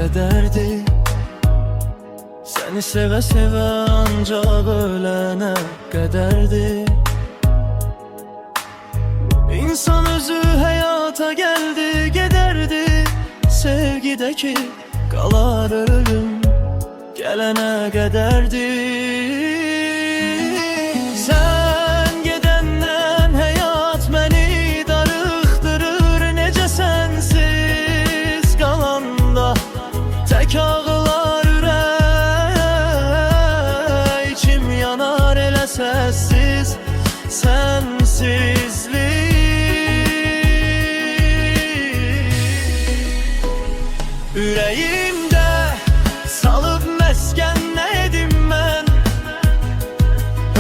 kederdi. Seni seve seve ancak ölene kederdi. İnsan özü hayata geldi giderdi. Sevgideki kalar ölüm gelene kederdi. Sen gedenden hayat beni darıktırır. Necə sensiz kalanda tek ağlar ürək. İçim yanar elə sessiz sensizlik. Ürəyimdə salıb məskən nə edim mən?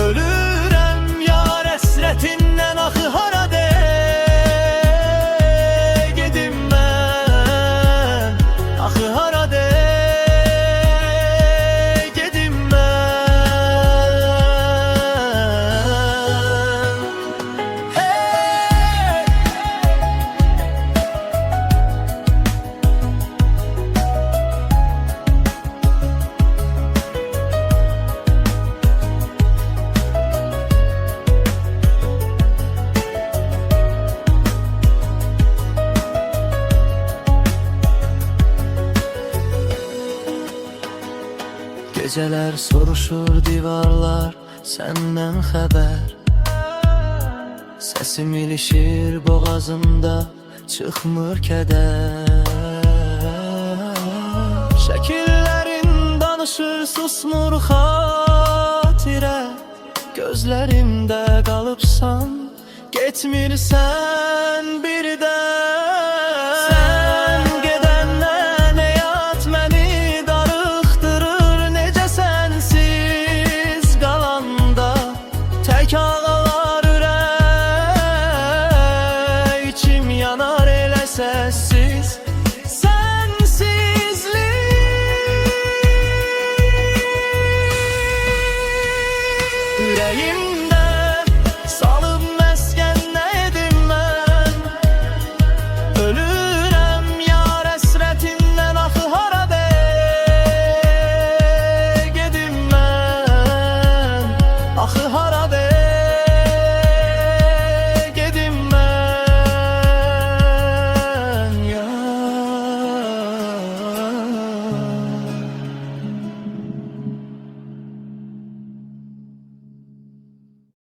Ölürəm yar əsrətindən, axı harada gedim mən? Axı harada gedim mən? Hey! Geceler soruşur divarlar senden haber. Sesim ilişir boğazımda, çıkmır keder. Şekillerin danışır susmur hatire. Gözlerimde kalıpsan, getmirsen birden.